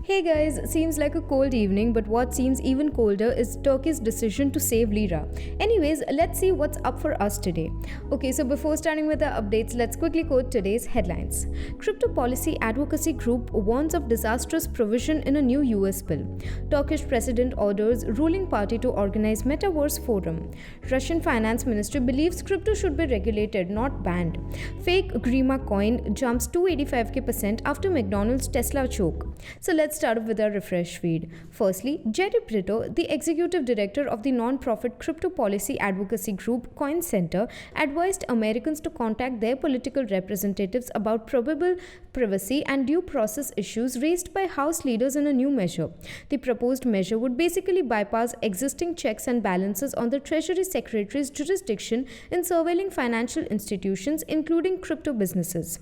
Hey guys, seems like a cold evening, but what seems even colder is Turkey's decision to save lira. Anyways, let's see what's up for us today. Okay, so before starting with the updates, let's quickly quote today's headlines. Crypto Policy Advocacy Group warns of disastrous provision in a new US bill. Turkish president orders ruling party to organize Metaverse forum. Russian finance ministry believes crypto should be regulated, not banned. Fake Grimacecoin jumps 285% after McDonald's Tesla choke. So let's start off with our refresh feed. Firstly, Jerry Brito, the executive director of the non-profit crypto policy advocacy group Coin Center, advised Americans to contact their political representatives about probable privacy and due process issues raised by House leaders in a new measure. The proposed measure would basically bypass existing checks and balances on the Treasury Secretary's jurisdiction in surveilling financial institutions, including crypto businesses.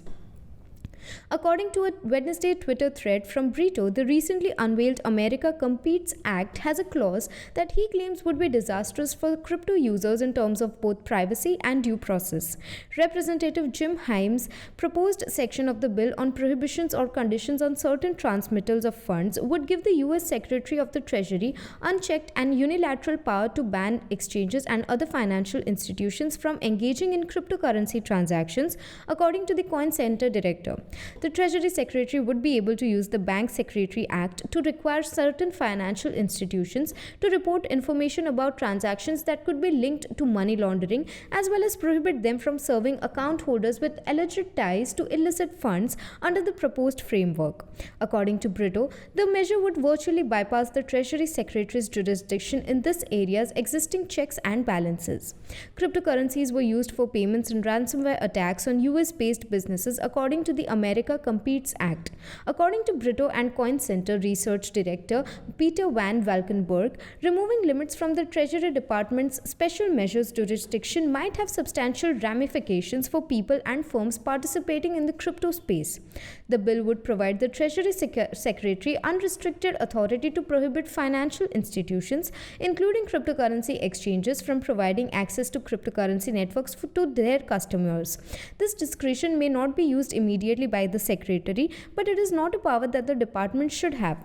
According to a Wednesday Twitter thread from Brito, the recently unveiled America Competes Act has a clause that he claims would be disastrous for crypto users in terms of both privacy and due process. Representative Jim Himes' proposed section of the bill on prohibitions or conditions on certain transmittals of funds would give the US Secretary of the Treasury unchecked and unilateral power to ban exchanges and other financial institutions from engaging in cryptocurrency transactions, according to the Coin Center director. The Treasury Secretary would be able to use the Bank Secretary Act to require certain financial institutions to report information about transactions that could be linked to money laundering, as well as prohibit them from serving account holders with alleged ties to illicit funds under the proposed framework. According to Brito, the measure would virtually bypass the Treasury Secretary's jurisdiction in this area's existing checks and balances. Cryptocurrencies were used for payments and ransomware attacks on US-based businesses, according to the America Competes Act. According to Brito and Coin Center Research Director Peter Van Valkenburg, removing limits from the Treasury Department's special measures jurisdiction might have substantial ramifications for people and firms participating in the crypto space. The bill would provide the Treasury Secretary unrestricted authority to prohibit financial institutions, including cryptocurrency exchanges, from providing access to cryptocurrency networks to their customers. This discretion may not be used immediately by the Secretary, but it is not a power that the department should have.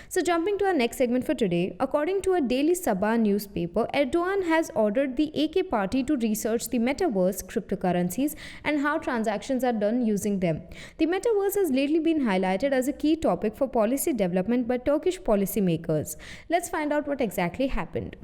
So jumping to our next segment for today, according to a Daily Sabah newspaper, Erdogan has ordered the AK party to research the Metaverse, cryptocurrencies, and how transactions are done using them. The Metaverse has lately been highlighted as a key topic for policy development by Turkish policymakers. Let's find out what exactly happened.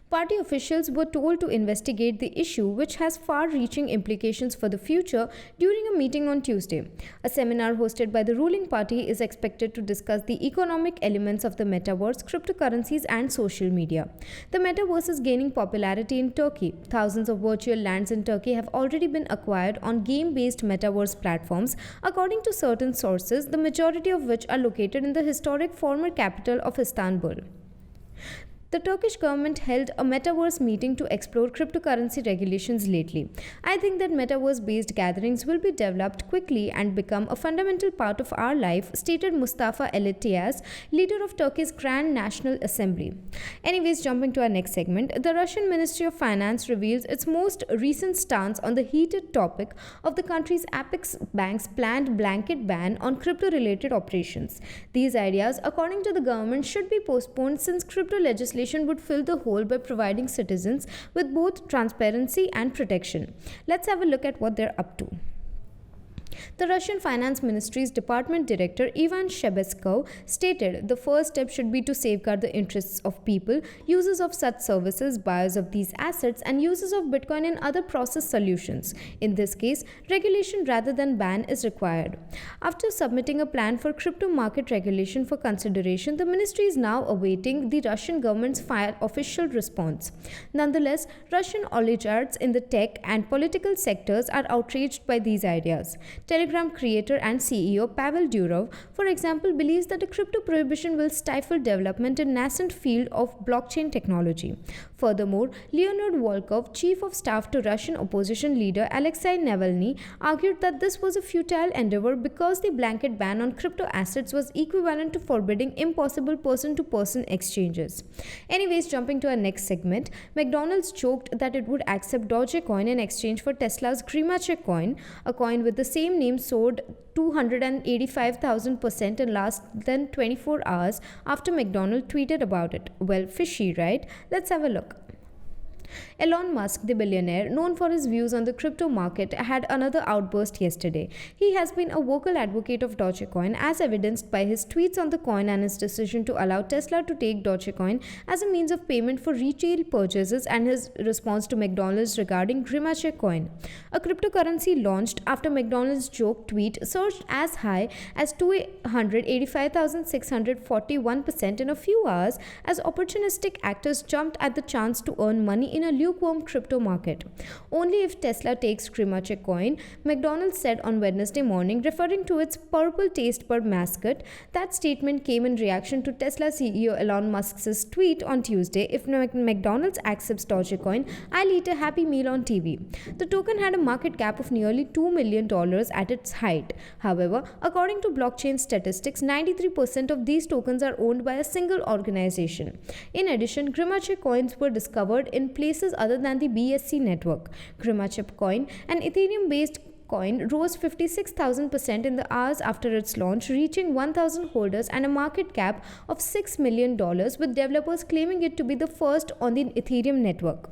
Party officials were told to investigate the issue, which has far-reaching implications for the future, during a meeting on Tuesday. A seminar hosted by the ruling party is expected to discuss the economic elements of the metaverse, cryptocurrencies, and social media. The metaverse is gaining popularity in Turkey. Thousands of virtual lands in Turkey have already been acquired on game-based metaverse platforms, according to certain sources, the majority of which are located in the historic former capital of Istanbul. The Turkish government held a metaverse meeting to explore cryptocurrency regulations lately. I think that metaverse-based gatherings will be developed quickly and become a fundamental part of our life, stated Mustafa Elitias, leader of Turkey's Grand National Assembly. Anyways, jumping to our next segment, the Russian Ministry of Finance reveals its most recent stance on the heated topic of the country's apex bank's planned blanket ban on crypto-related operations. These ideas, according to the government, should be postponed since crypto legislation would fill the hole by providing citizens with both transparency and protection. Let's have a look at what they're up to. The Russian Finance Ministry's Department Director Ivan Shebeskov stated the first step should be to safeguard the interests of people, users of such services, buyers of these assets, and users of Bitcoin and other process solutions. In this case, regulation rather than ban is required. After submitting a plan for crypto market regulation for consideration, the ministry is now awaiting the Russian government's official response. Nonetheless, Russian oligarchs in the tech and political sectors are outraged by these ideas. Telegram creator and CEO Pavel Durov, for example, believes that a crypto prohibition will stifle development in nascent field of blockchain technology. Furthermore, Leonid Volkov, chief of staff to Russian opposition leader Alexei Navalny, argued that this was a futile endeavor because the blanket ban on crypto assets was equivalent to forbidding impossible person-to-person exchanges. Anyways, jumping to our next segment, McDonald's joked that it would accept Dogecoin in exchange for Tesla's Grimacecoin, a coin with the same name soared 285,000% in less than 24 hours after McDonald tweeted about it. Well, fishy, right? Let's have a look. Elon Musk, the billionaire, known for his views on the crypto market, had another outburst yesterday. He has been a vocal advocate of Dogecoin, as evidenced by his tweets on the coin and his decision to allow Tesla to take Dogecoin as a means of payment for retail purchases, and his response to McDonald's regarding Grimacecoin, a cryptocurrency launched after McDonald's joke tweet surged as high as 285,641% in a few hours as opportunistic actors jumped at the chance to earn money in a lukewarm crypto market. Only if Tesla takes Grimacecoin, McDonald's said on Wednesday morning, referring to its purple taste bud mascot. That statement came in reaction to Tesla CEO Elon Musk's tweet on Tuesday: "If McDonald's accepts Dogecoin, I'll eat a happy meal on TV." The token had a market cap of nearly $2 million at its height. However, according to blockchain statistics, 93% of these tokens are owned by a single organization. In addition, Grimacecoins were discovered in places other than the BSC network. Grimacecoin, an Ethereum-based coin, rose 56,000% in the hours after its launch, reaching 1,000 holders and a market cap of $6 million, with developers claiming it to be the first on the Ethereum network.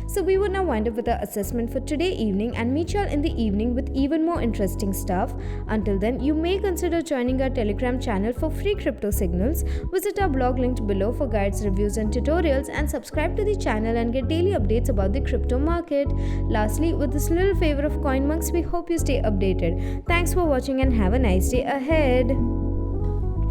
So we will now wind up with our assessment for today evening and meet y'all in the evening with even more interesting stuff. Until then, you may consider joining our Telegram channel for free crypto signals. Visit our blog linked below for guides, reviews and tutorials, and subscribe to the channel and get daily updates about the crypto market. Lastly, with this little favor of CoinMonks, we hope you stay updated. Thanks for watching and have a nice day ahead.